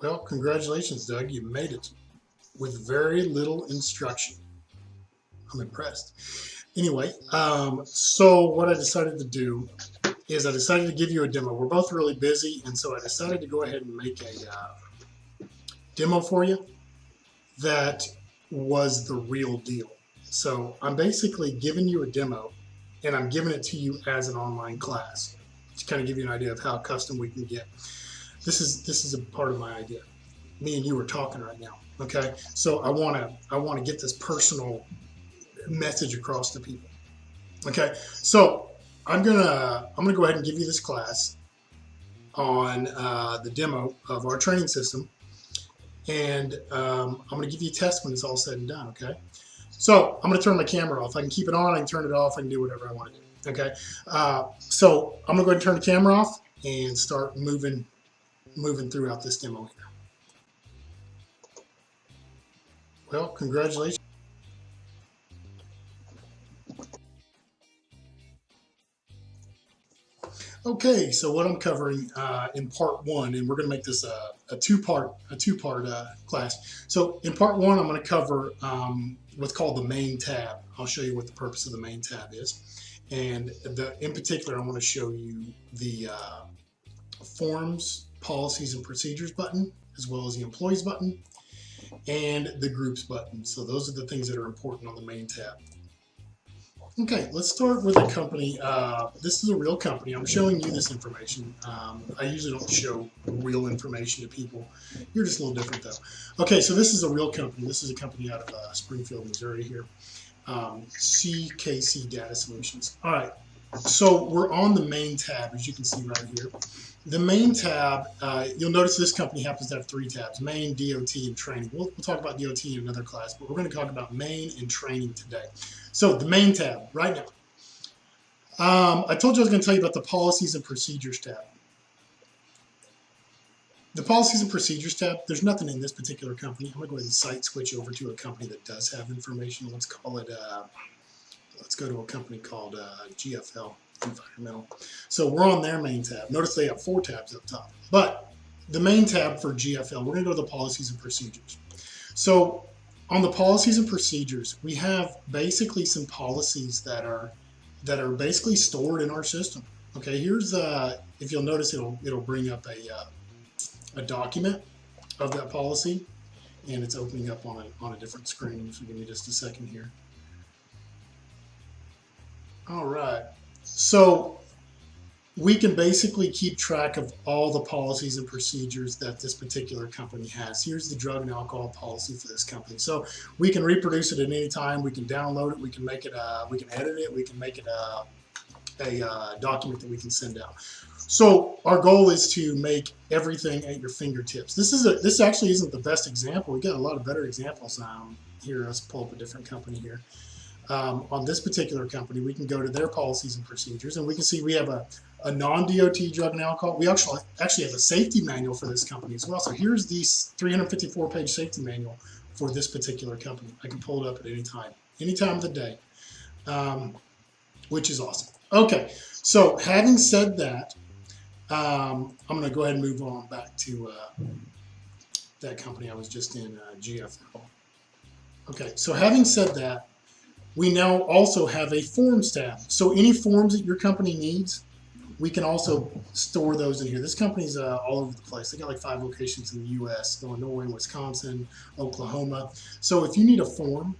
Well, congratulations, Doug. You made it with very little instruction. I'm impressed. Anyway, so what I decided to do is I decided to give you a demo. We're both really busy, and so I decided to go ahead and make a demo for you that was the real deal. So I'm basically giving you a demo, and I'm giving it to you as an online class to kind of give you an idea of how custom we can get. This is a part of my idea. Me and you are talking right now. Okay, so I want to get this personal message across to people. Okay, so I'm gonna go ahead and give you this class on the demo of our training system, and I'm gonna give you a test when it's all said and done. Okay, so I'm gonna turn my camera off. I can keep it on. I can turn it off. I can do whatever I want to do. Okay, so I'm gonna go ahead and turn the camera off and start moving throughout this demo here. Well, congratulations. Okay, so what I'm covering in part one, and we're going to make this a two part class. So in part one, I'm going to cover what's called the main tab. I'll show you what the purpose of the main tab is, and in particular, I want to show you the forms, policies, and procedures button, as well as the employees button and the groups button. So those are the things that are important on the main tab. Okay, let's start with a company. This is a real company. I'm showing you this information. I usually don't show real information to people. You're just a little different though. Okay, so this is a real company. This is a company out of Springfield, Missouri here. CKC Data Solutions. All right, so we're on the main tab, as you can see right here. The main tab, you'll notice this company happens to have three tabs: main, DOT, and training. We'll talk about DOT in another class, but we're going to talk about main and training today. So the main tab right now. I told you I was going to tell you about the policies and procedures tab. The policies and procedures tab, there's nothing in this particular company. I'm going to go ahead and site switch over to a company that does have information. Let's call it, let's go to a company called GFL Environmental. So we're on their main tab. Notice they have four tabs up top. But the main tab for GFL, we're going to go to the policies and procedures. So on the policies and procedures, we have basically some policies that are basically stored in our system. Okay, here's if you'll notice, it'll bring up a document of that policy, and it's opening up on a different screen. So give me just a second here. All right, so we can basically keep track of all the policies and procedures that this particular company has. Here's the drug and alcohol policy for this company. So we can reproduce it at any time. We can download it. We can make it. We can edit it. We can make it a document that we can send out. So our goal is to make everything at your fingertips. This actually isn't the best example. We got a lot of better examples here. Let's pull up a different company here. On this particular company, we can go to their policies and procedures, and we can see we have a non-DOT drug and alcohol. We actually have a safety manual for this company as well. So here's the 354-page safety manual for this particular company. I can pull it up at any time of the day, which is awesome. Okay, so having said that, I'm going to go ahead and move on back to that company I was just in, GFL. Okay, so having said that, we now also have a forms tab. So any forms that your company needs, we can also store those in here. This company's all over the place. They got like 5 locations in the U.S., Illinois, Wisconsin, Oklahoma. So if you need a form,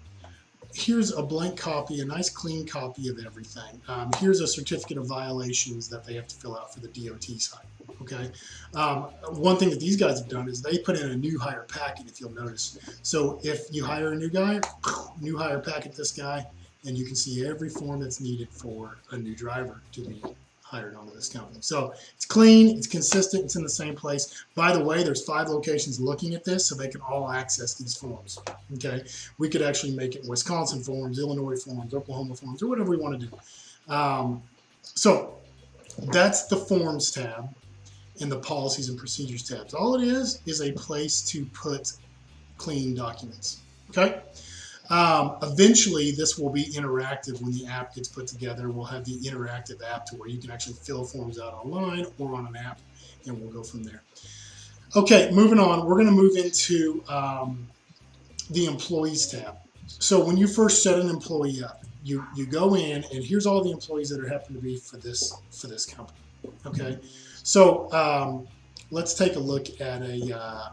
here's a blank copy, a nice clean copy of everything. Here's a certificate of violations that they have to fill out for the DOT side. Okay. One thing that these guys have done is they put in a new hire packet, if you'll notice. So if you hire a new guy, new hire packet this guy, and you can see every form that's needed for a new driver to be hired onto this company. So it's clean, it's consistent, it's in the same place. By the way, there's 5 locations looking at this, so they can all access these forms. Okay, we could actually make it Wisconsin forms, Illinois forms, Oklahoma forms, or whatever we want to do. So that's the forms tab and the policies and procedures tabs. All it is a place to put clean documents. Okay. Eventually, this will be interactive when the app gets put together. We'll have the interactive app to where you can actually fill forms out online or on an app, and we'll go from there. Okay, moving on. We're going to move into the employees tab. So when you first set an employee up, you go in and here's all the employees that are happen to be for this company. Okay, so let's take a look at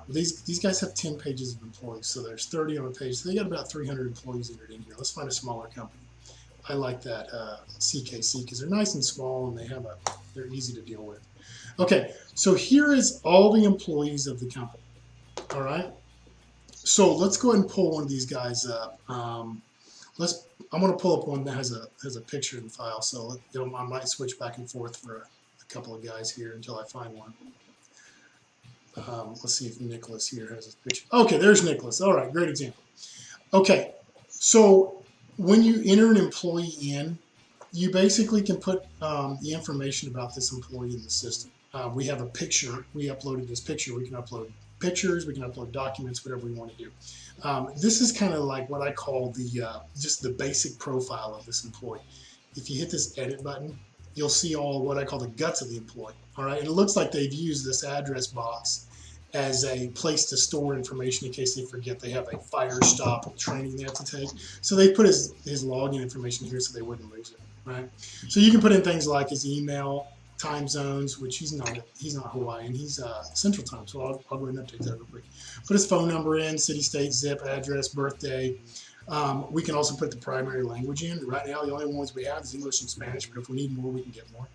these guys have 10 pages of employees, so there's 30 on a page. So they got about 300 employees entered in here. Let's find a smaller company. I like that CKC because they're nice and small and they're easy to deal with. Okay, so here is all the employees of the company. All right. So let's go ahead and pull one of these guys up. I'm going to pull up one that has a picture in the file. So I might switch back and forth for a couple of guys here until I find one. Let's see if Nicholas here has a picture. Okay, there's Nicholas. All right, great example. Okay, so when you enter an employee in, you basically can put the information about this employee in the system. We have a picture. We uploaded this picture. We can upload pictures. We can upload documents, whatever we want to do. This is kind of like what I call just the basic profile of this employee. If you hit this edit button, you'll see all what I call the guts of the employee. All right, and it looks like they've used this address box as a place to store information in case they forget they have a fire stop training they have to take. So they put his login information here so they wouldn't lose it, right? So you can put in things like his email, time zones, which he's not Hawaiian, he's Central Time, so I'll go ahead and update that real quick. Put his phone number in, city, state, zip, address, birthday. We can also put the primary language in. Right now, the only ones we have is English and Spanish, but if we need more, we can get more.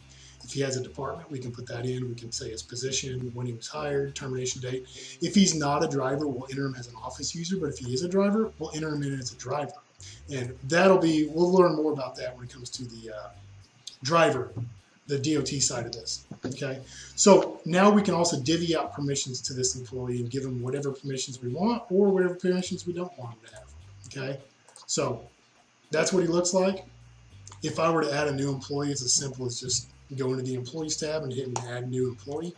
If he has a department, we can put that in. We can say his position, when he was hired, termination date. If he's not a driver, we'll enter him as an office user, but if he is a driver, we'll enter him in as a driver. And we'll learn more about that when it comes to the driver, the DOT side of this, okay? So now we can also divvy out permissions to this employee and give him whatever permissions we want or whatever permissions we don't want him to have, okay? So that's what he looks like. If I were to add a new employee, it's as simple as just go into the Employees tab and hit Add New Employee,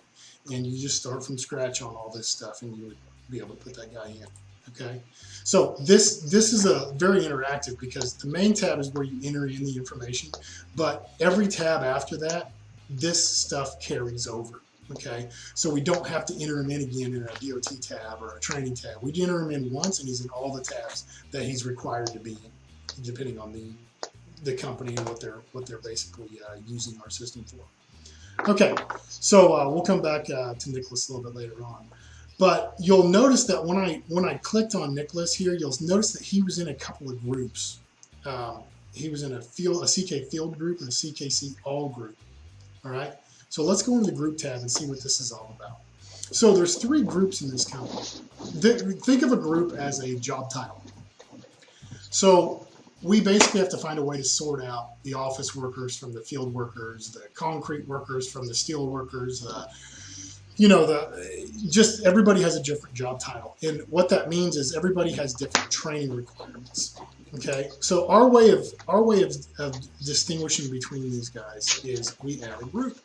and you just start from scratch on all this stuff, and you would be able to put that guy in, okay? So this is a very interactive because the main tab is where you enter in the information, but every tab after that, this stuff carries over, okay? So we don't have to enter him in again in a DOT tab or a training tab. We enter him in once, and he's in all the tabs that he's required to be in, depending on the company and what they're basically using our system for. Okay, so we'll come back to Nicholas a little bit later on. But you'll notice that when I clicked on Nicholas here, you'll notice that he was in a couple of groups. He was in a CK field group and a CKC all group. All right. So let's go into the group tab and see what this is all about. So there's 3 groups in this company. Think of a group as a job title. So we basically have to find a way to sort out the office workers from the field workers, the concrete workers from the steel workers, just everybody has a different job title. And what that means is everybody has different training requirements. Okay, so our way of distinguishing between these guys is we add a group.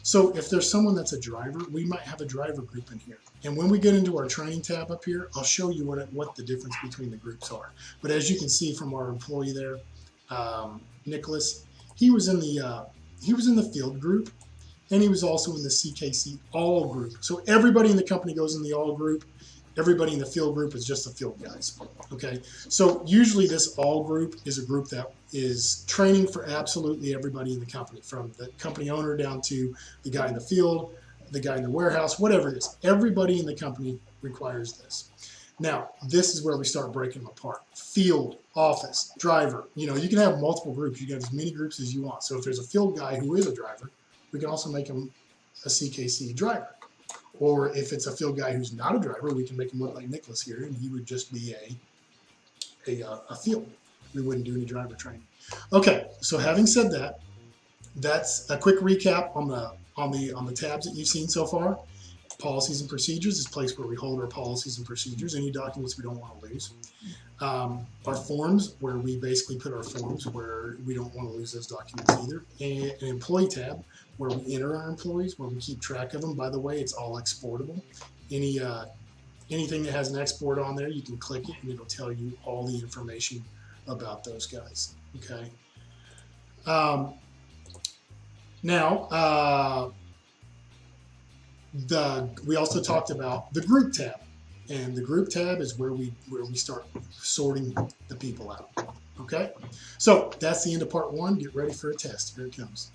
So if there's someone that's a driver, we might have a driver group in here. And when we get into our training tab up here, I'll show you what the difference between the groups are. But as you can see from our employee there, Nicholas, he was in the field group, and he was also in the CKC all group. So everybody in the company goes in the all group. Everybody in the field group is just the field guys. Okay, so usually this all group is a group that is training for absolutely everybody in the company, from the company owner down to the guy in the field, the guy in the warehouse, whatever it is. Everybody in the company requires this. Now, this is where we start breaking them apart. Field, office, driver. You can have multiple groups. You can have as many groups as you want. So if there's a field guy who is a driver, we can also make him a CKC driver. Or if it's a field guy who's not a driver, we can make him look like Nicholas here, and he would just be a field. We wouldn't do any driver training. Okay, so having said that, that's a quick recap on the tabs that you've seen so far. Policies and procedures is a place where we hold our policies and procedures, any documents we don't want to lose. Our forms, where we basically put our forms where we don't want to lose those documents either. And an employee tab, where we enter our employees, where we keep track of them. By the way, it's all exportable. Anything that has an export on there, you can click it and it'll tell you all the information about those guys. Okay. we also talked about the group tab, and the group tab is where we start sorting the people out. Okay, so that's the end of part one. Get ready for a test. Here it comes.